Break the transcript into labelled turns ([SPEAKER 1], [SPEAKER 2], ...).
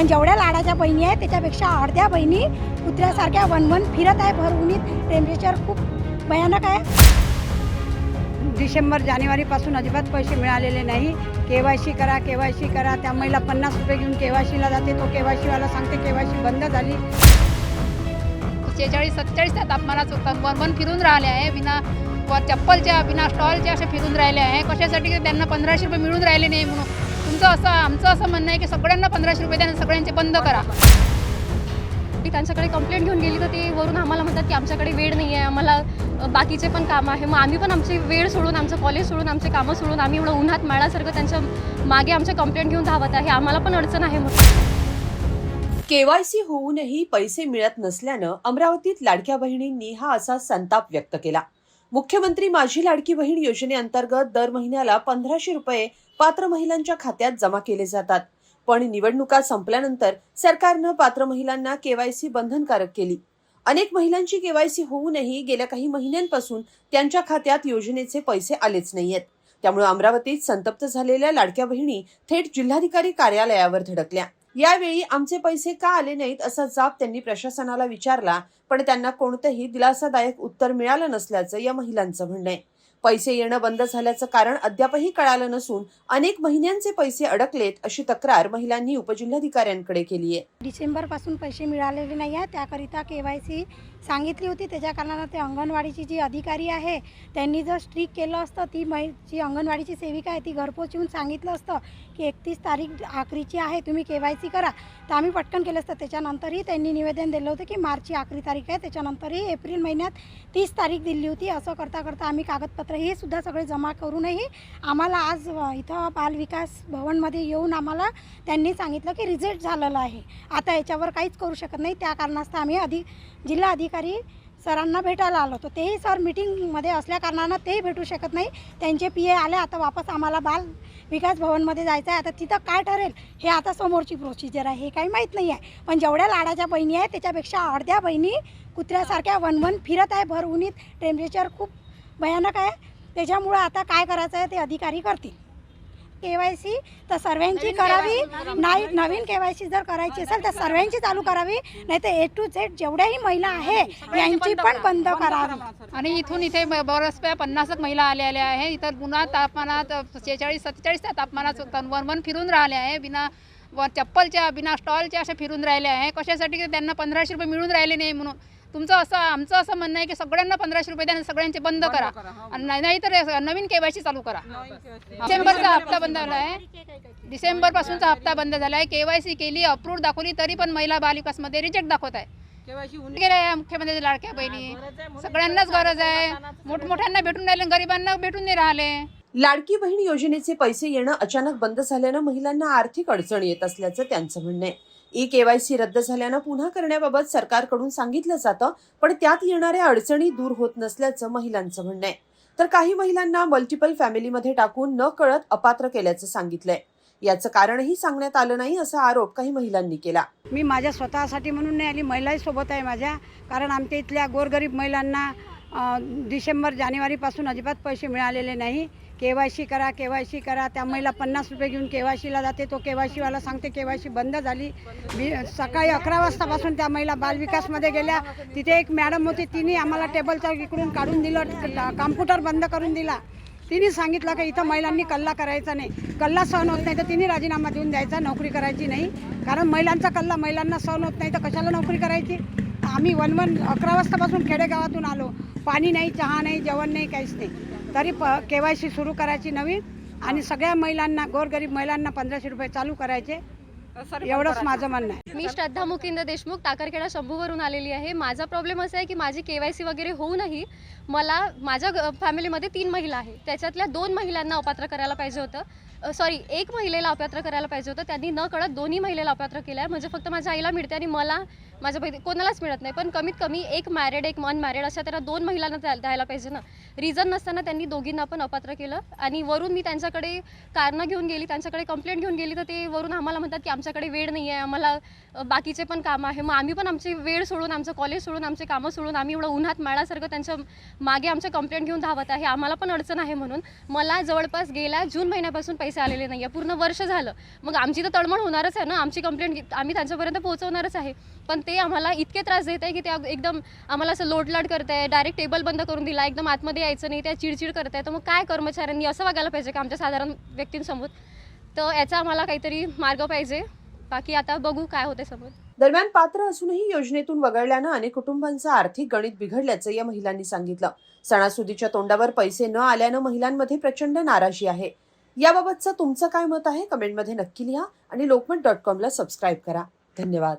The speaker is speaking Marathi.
[SPEAKER 1] पण जेवढ्या लाडाच्या बहिणी आहेत त्याच्यापेक्षा अर्ध्या बहिणी कुत्र्यासारख्या वनवन फिरत आहे. भर उन्हीत टेम्परेचर खूप भयानक आहे.
[SPEAKER 2] डिसेंबर जानेवारीपासून अजिबात पैसे मिळालेले नाही. KYC करा, KYC करा. त्या महिला 50 रुपये घेऊन KYCला जाते. तो KYCवाला सांगते KYC बंद झाली.
[SPEAKER 3] 46-47 त्या तापमानात वन फिरून राहिले आहे. बिना चप्पलच्या बिना स्टॉलच्या असे फिरून राहिले आहे. कशासाठी की त्यांना 1500 रुपये मिळून राहिले नाही म्हणून. आमचं असं म्हणणं आहे की सगळ्यांना 1500 रुपये द्या, सगळ्यांचे बंद करा.
[SPEAKER 4] मी त्यांच्याकडे कंप्लेंट घेऊन गेली तर ते वरून आम्हाला म्हणतात की आमच्याकडे वेळ नाही आहे, आम्हाला बाकीचे पण कामं आहे. मग आम्ही पण आमची वेळ सोडून, आमचं कॉलेज सोडून, आमचे कामं सोडून आम्ही एवढं उन्हात माळासारखं त्यांच्या मागे आमच्या कंप्लेंट घेऊन धावत आहे. आम्हाला पण अडचण आहे.
[SPEAKER 5] KYC होऊनही पैसे मिळत नसल्यानं अमरावतीत लाडक्या बहिणींनी हा असा संताप व्यक्त केला. मुख्यमंत्री माझी लाडकी बहीण योजनेअंतर्गत दर महिन्याला 1500 रुपये पात्र महिलांच्या खात्यात जमा केले जातात. पण निवडणुका संपल्यानंतर सरकारनं पात्र महिलांना KYC बंधनकारक केली. अनेक महिलांची KYC होऊनही गेल्या काही महिन्यांपासून त्यांच्या खात्यात योजनेचे पैसे आलेच नाहीयेत. त्यामुळे अमरावतीत संतप्त झालेल्या लाडक्या बहिणी थेट जिल्हाधिकारी कार्यालयावर धडकल्या. यावेळी आमचे पैसे का आले नाहीत असा जाब त्यांनी प्रशासनाला विचारला, पण त्यांना कोणतंही दिलासादायक उत्तर मिळालं नसल्याचं या महिलांचं म्हणणं आहे. पैसे येणं बंद झाल्याचं कारण अद्यापही कळालं नसून अनेक महिन्यांचे पैसे अडकलेत अशी तक्रार महिलांनी उपजिल्हाधिकाऱ्यांकडे केली आहे.
[SPEAKER 1] डिसेंबरपासून पैसे मिळालेले नाही आहे. त्याकरिता KYC सांगितली होती. त्याच्या कारणानं ते अंगणवाडीची जी अधिकारी आहे त्यांनी जर स्ट्रिक केलं असतं, जी अंगणवाडीची सेविका आहे ती घरपोच येऊन सांगितलं असतं की 31 तारीख आखरीची आहे, तुम्ही KYC करा, तर आम्ही पटकन केलं असतं. त्याच्यानंतरही त्यांनी निवेदन दिलं होतं की मार्चची आखरी तारीख आहे. त्याच्यानंतरही एप्रिल महिन्यात 30 तारीख दिली होती. असं करता करता आम्ही कागदपत्र हे सुद्धा सगळे जमा करूनही आम्हाला आज इथं बालविकास भवनमध्ये येऊन आम्हाला त्यांनी सांगितलं की रिजेक्ट झालेलं आहे. आता याच्यावर काहीच करू शकत नाही. त्या कारणास्तव आम्ही जिल्हा अधिकारी सरांना भेटायला आलो होतो. तेही सर मीटिंगमध्ये असल्याकारणानं तेही भेटू शकत नाही. त्यांचे PA आले. आता वापस आम्हाला बाल विकास भवनमध्ये जायचं आहे. आता तिथं काय ठरेल हे आता समोरची प्रोसिजर आहे, हे काही माहीत नाही आहे. पण जेवढ्या लाडाच्या बहिणी आहेत त्याच्यापेक्षा अर्ध्या बहिणी कुत्र्यासारख्या वनवन फिरत आहे. भर उन्हीत टेम्परेचर खूप भयानक आहे. त्याच्यामुळं आता काय करायचं आहे ते अधिकारी करतील. KYC तर सर्वांची करावी. नाही, नवीन KYC जर करायची असेल तर सर्वांची चालू करावी, नाही तर A to Z जेवढ्याही महिला आहे यांची पण बंद करावी.
[SPEAKER 3] आणि इथून इथे बऱ्याचशा 50 महिला आलेल्या आहे. इतर पुन्हा तापमानात 46-47 त्या तापमानात वन फिरून राहिले आहे. बिना चप्पलच्या बिना स्टॉलच्या असे फिरून राहिले आहे. कशासाठी की त्यांना 1500 रुपये मिळून राहिले नाही म्हणून. आमचं असं म्हणणं आहे की सगळ्यांना 1500 रुपये द्या, सगळ्यांचे बंद करा. नाही तर नवीन KYC चालू करा. डिसेंबरचा हप्ता बंद झाला आहे. डिसेंबरपासूनचा हप्ता बंद झाला आहे. KYC केली, अप्रूव्ह दाखवली, तरी पण महिला बालविकासमध्ये रिजेक्ट दाखवत आहे. गेले आहे मुख्यमंत्री लाडक्या बहिणी. सगळ्यांनाच गरज आहे. मोठमोठ्यांना भेटून राहिले, गरिबांना भेटून नाही राहिले.
[SPEAKER 5] लाडकी बहीण योजनेचे पैसे येणं अचानक बंद झाल्यानं महिलांना आर्थिक अडचण येत असल्याचं त्यांचं म्हणणं आहे. KYC रद्द झाल्यानं पुन्हा करण्याबाबत सरकारकडून सांगितलं जातं, पण त्यात येणाऱ्या अडचणी दूर होत नसल्याचं महिलांचं म्हणणं आहे. तर काही महिलांना मल्टिपल फॅमिलीमध्ये टाकून न कळत अपात्र केल्याचं सांगितलंय. याचं कारणही सांगण्यात आलं नाही असा आरोप काही महिलांनी केला.
[SPEAKER 2] मी माझ्या स्वतःसाठी म्हणून नाही आली, महिलाही सोबत आहे माझ्या. कारण आमच्या इथल्या गोरगरीब महिलांना डिसेंबर जानेवारीपासून अजिबात पैसे मिळालेले नाही. KYC करा, KYC करा. त्या महिला 50 रुपये घेऊन KYCला जाते. तो KYCवाला सांगते KYC बंद झाली. सकाळी 11 वाजतापासून त्या महिला बालविकासमध्ये गेल्या. तिथे एक मॅडम होती, तिने आम्हाला टेबलचा इकडून काढून दिलं, कॉम्प्युटर बंद करून दिला. तिने सांगितलं की इथं महिलांनी कल्ला करायचा नाही. कल्ला सहन होत नाही तर तिने राजीनामा देऊन द्यायचा, नोकरी करायची नाही. कारण महिलांचा कल्ला महिलांना सहन होत नाही तर कशाला नोकरी करायची. आम्ही 11 वाजतापासून खेडेगावातून आलो. पाणी नाही, चहा नाही, जेवण नाही, काहीच नाही. तरी KYC सुरू करायची नवीन आणि सगळ्या महिलांना, गोरगरीब महिलांना 1500 रुपये चालू करायचे. एवढंच माझं म्हणणं आहे.
[SPEAKER 4] मी श्रद्धा मुकिंद देशमुख टाकरखेडा शंभूवरून आलेली आहे. माझा प्रॉब्लेम असा आहे की माझी KYC वगैरे होऊनही माझ्या फॅमिलीमध्ये 3 महिला आहे. त्याच्यातल्या 2 महिलांना अपात्र करायला पाहिजे होतं. एक महिलेला अपात्र करायला पाहिजे होतं. त्यांनी न कळत दोन्ही महिलेला अपात्र केलं आहे. म्हणजे फक्त माझ्या आईला मिळते आणि मला माझ्या बहिणी कोणालाच मिळत नाही. पण कमीत कमी एक मॅरिड एक अनमॅरिड अशा त्यांना 2 महिलांना द्यायला पाहिजे ना. रिझन नसताना त्यांनी दोघींना पण अपात्र केलं. आणि वरून मी त्यांच्याकडे कारणं घेऊन गेली, त्यांच्याकडे कंप्लेंट घेऊन गेली तर ते वरून आम्हाला म्हणतात की आमच्याकडे वेळ नाही आहे, आम्हाला बाकीचे पण कामं आहे. मग आम्ही पण आमची वेळ सोडून, आमचं कॉलेज सोडून, आमचे कामं सोडून आम्ही एवढं उन्हात माळासारखं त्यांच्या मागे आमच्या कंप्लेंट घेऊन धावत आहे. आम्हाला पण अडचण आहे म्हणून. मला जवळपास गेल्या जून महिन्यापासून पैसे आलेले नाही आहे. पूर्ण वर्ष झालं. मग आमची तर तळमळ होणारच आहे ना, आमची कंप्लेंट आम्ही त्यांच्यापर्यंत पोहोचवणारच आहे. पण ते आम्हाला इतके त्रास देत आहे की ते एकदम आम्हाला असं लोटलाट करत आहे, डायरेक्ट टेबल बंद करून दिला, एकदम आतमध्ये यायचं नाही, त्या चिडचिड करत आहे. तर मग काय कर्मचाऱ्यांनी असं वागायला पाहिजे का आमच्या साधारण व्यक्तींसमोर? तर याचा आम्हाला काहीतरी मार्ग पाहिजे. बाकी आता बघू काय होते समोर.
[SPEAKER 5] दरम्यान पात्र असूनही योजनेतून वगळल्यानं अनेक कुटुंबांचं आर्थिक गणित बिघडल्याचं या महिलांनी सांगितलं. सणासुदीच्या तोंडावर पैसे न आल्यानं महिलांमध्ये प्रचंड नाराजी आहे. याबाबतचं तुमचं काय मत आहे कमेंटमध्ये नक्की लिहा आणि lokmat.com ला सबस्क्राईब करा. धन्यवाद.